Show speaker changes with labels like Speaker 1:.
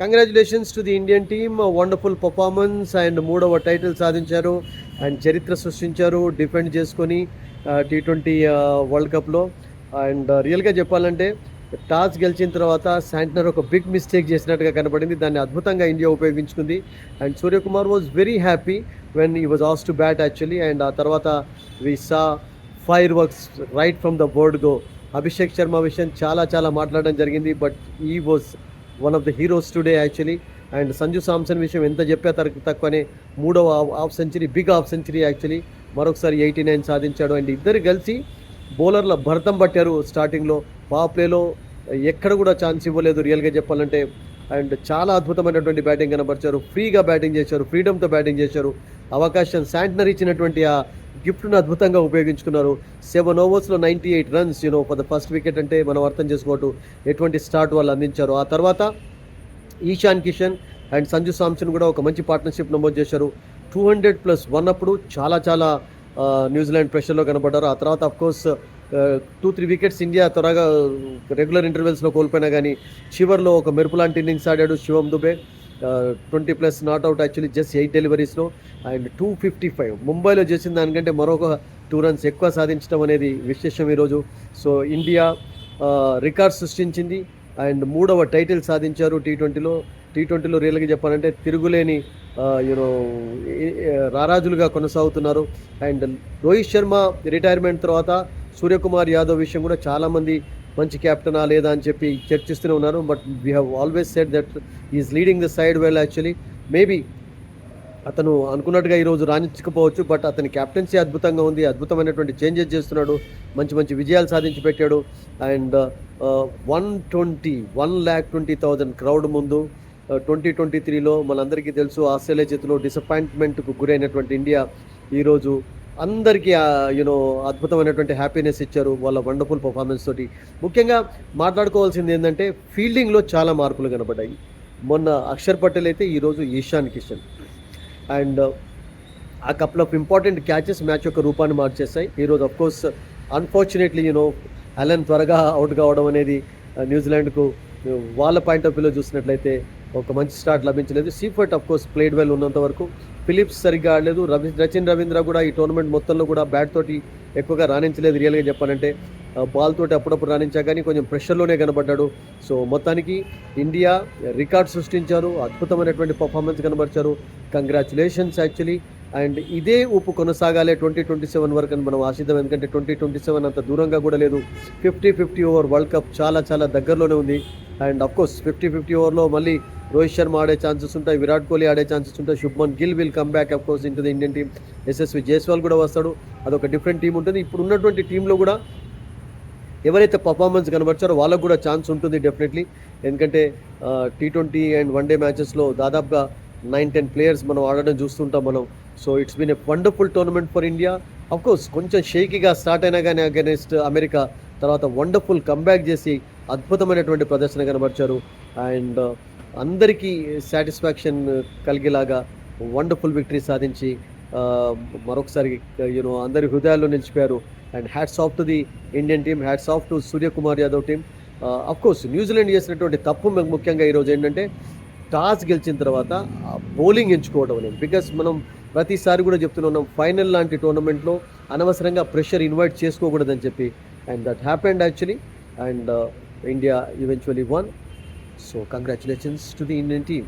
Speaker 1: Congratulations to the Indian team. Wonderful performance and మూడవ title సాధించారు and చరిత్ర సృష్టించారు డిఫెండ్ చేసుకొని T20 వరల్డ్ కప్లో. అండ్ రియల్గా చెప్పాలంటే టాస్ గెలిచిన తర్వాత శాంట్నర్ ఒక బిగ్ మిస్టేక్ చేసినట్టుగా కనపడింది. దాన్ని అద్భుతంగా ఇండియా ఉపయోగించుకుంది and Suryakumar was very happy when he was as to bat actually. And ఆ తర్వాత we saw fireworks right from the board go. Abhishek Sharma విషయం చాలా మాట్లాడడం జరిగింది, but he was one of the heroes today actually. And Sanju Samson విషయం ఎంత చెప్పా తక్కువనే, మూడవ half century, big half century actually. మరొకసారి 89 సాధించాడు. అండ్ ఇద్దరు కలిసి బౌలర్ల భరతం పట్టారు స్టార్టింగ్లో. పవర్ ప్లేలో ఎక్కడ కూడా ఛాన్స్ ఇవ్వలేదు రియల్గా చెప్పాలంటే. అండ్ చాలా అద్భుతమైనటువంటి బ్యాటింగ్ కనబరిచారు, ఫ్రీగా బ్యాటింగ్ చేశారు, ఫ్రీడమ్తో బ్యాటింగ్ చేశారు. అవకాశం శాంట్నర్ ఇచ్చినటువంటి ఆ గిఫ్ట్ను అద్భుతంగా ఉపయోగించుకున్నారు. 7 ఓవర్స్లో 98 runs for the first wicket అంటే మనం అర్థం చేసుకోవటం ఎటువంటి స్టార్ట్ వాళ్ళు అందించారు. ఆ తర్వాత ఈశాన్ కిషన్ అండ్ సంజు సామ్సన్ కూడా ఒక మంచి పార్ట్నర్షిప్ నమోదు చేశారు. 200+1 అప్పుడు చాలా న్యూజిలాండ్ ప్రెషర్లో కనబడ్డారు. ఆ తర్వాత అఫ్కోర్స్ 2-3 వికెట్స్ ఇండియా త్వరగా రెగ్యులర్ ఇంటర్వెల్స్లో కోల్పోయినా కానీ చివర్లో ఒక మెరుపు లాంటి ఇన్నింగ్స్ ఆడాడు Shivam Dube. 20+ not out actually just 8 డెలివరీస్లో. అండ్ 255 ముంబైలో చేసిన దానికంటే మరొక 2 రన్స్ ఎక్కువ సాధించడం అనేది విశేషం ఈరోజు. సో ఇండియా రికార్డ్ సృష్టించింది అండ్ మూడవ టైటిల్ సాధించారు టీ20లో రియల్గా చెప్పాలంటే తిరుగులేని రారాజులుగా కొనసాగుతున్నారు. అండ్ రోహిత్ శర్మ రిటైర్మెంట్ తర్వాత సూర్యకుమార్ యాదవ్ విషయం కూడా చాలామంది మంచి క్యాప్టెనా లేదా అని చెప్పి చర్చిస్తూనే ఉన్నారు. But we have always said that is leading the side well actually. Maybe అతను అనుకున్నట్టుగా ఈరోజు రాణించకపోవచ్చు, బట్ అతని క్యాప్టెన్సీ అద్భుతంగా ఉంది, అద్భుతమైనటువంటి చేంజెస్ చేస్తున్నాడు, మంచి విజయాలు సాధించి పెట్టాడు. అండ్ 1,20,000 క్రౌడ్ ముందు 2023లో మనందరికీ తెలుసు ఆస్ట్రేలియా చేతిలో డిసప్పాయింట్మెంట్కు గురైనటువంటి ఇండియా ఈరోజు అందరికీ అద్భుతమైనటువంటి హ్యాపీనెస్ ఇచ్చారు వాళ్ళ వండర్ఫుల్ పర్ఫార్మెన్స్ తోటి. ముఖ్యంగా మాట్లాడుకోవాల్సింది ఏంటంటే ఫీల్డింగ్లో చాలా మార్పులు కనబడ్డాయి. మొన్న అక్షర్ పటేల్ అయితే ఈరోజు ఈశాన్ కిషన్. అండ్ ఆ couple of important catches match యొక్క రూపాన్ని మార్చేస్తాయి ఈరోజు. అఫ్కోర్స్ అన్ఫార్చునేట్లీ అలెన్ త్వరగా అవుట్ కావడం అనేది న్యూజిలాండ్కు వాళ్ళ పాయింట్ ఆఫ్ వ్యూలో చూసినట్లయితే ఒక మంచి స్టార్ట్ లభించలేదు. సీఫర్ట్ అఫ్కోర్స్ ప్లేడ్ వెల్ ఉన్నంత వరకు, ఫిలిప్స్ సరిగ్గా ఆడలేదు. రచిన్ రవీంద్ర కూడా ఈ టోర్నమెంట్ మొత్తంలో కూడా బ్యాట్ తోటి ఎక్కువగా రాణించలేదు రియల్గా చెప్పాలంటే. బాల్ తోటి అప్పుడప్పుడు రాణించా కానీ కొంచెం ప్రెషర్లోనే కనబడ్డాడు. సో మొత్తానికి ఇండియా రికార్డ్ సృష్టించారు, అద్భుతమైనటువంటి పర్ఫార్మెన్స్ కనబరిచారు. Congratulations actually. అండ్ ఇదే ఊపు కొనసాగాలి 2027 వరకు అని మనం ఆశిద్దాం. ఎందుకంటే 2027 అంత దూరంగా కూడా లేదు. 50-50 ఓవర్ వరల్డ్ కప్ చాలా దగ్గరలోనే ఉంది. అండ్ అఫ్కోర్స్ 50-50 ఓవర్లో మళ్ళీ రోహిత్ శర్మ ఆడే ఛాన్సెస్ ఉంటాయి, విరాట్ కోహ్లీ ఆడే ఛాన్సెస్ ఉంటాయి, Shubman Gill will come back of course in to the Indian team, Yashasvi Jaiswal కూడా వస్తాడు. అదొక డిఫరెంట్ టీం ఉంటుంది. ఇప్పుడు ఉన్నటువంటి టీంలో కూడా ఎవరైతే పర్ఫార్మెన్స్ కనబర్చారో వాళ్ళకు కూడా ఛాన్స్ ఉంటుంది డెఫినెట్లీ. ఎందుకంటే T20 అండ్ వన్డే మ్యాచెస్లో దాదాపుగా 9-10 ప్లేయర్స్ మనం ఆడడం చూస్తుంటాం మనం. So it's been a wonderful tournament for India. Of course కొంచెం షేకీగా స్టార్ట్ అయినా కానీ అగెన్స్ట్ అమెరికా, తర్వాత వండర్ఫుల్ కంబ్యాక్ చేసి అద్భుతమైనటువంటి ప్రదర్శన కనబరిచారు. అండ్ అందరికీ సాటిస్ఫాక్షన్ కలిగేలాగా వండర్ఫుల్ విక్టరీ సాధించి మరొకసారి అందరి హృదయాల్లో నిలిచిపోయారు. And hats off to the Indian team, hats off to Suryakumar Yadav team. Of course New Zealand చేసినటువంటి తప్పు ముఖ్యంగా ఈరోజు ఏంటంటే టాస్ గెలిచిన తర్వాత బౌలింగ్ ఎంచుకోవడం అనేది. బికాస్ మనం ప్రతిసారి కూడా చెప్తున్నాం ఫైనల్ లాంటి టోర్నమెంట్లో అనవసరంగా ప్రెషర్ ఇన్వైట్ చేసుకోకూడదని చెప్పి. And that happened actually. And India eventually one. So congratulations to the Indian team.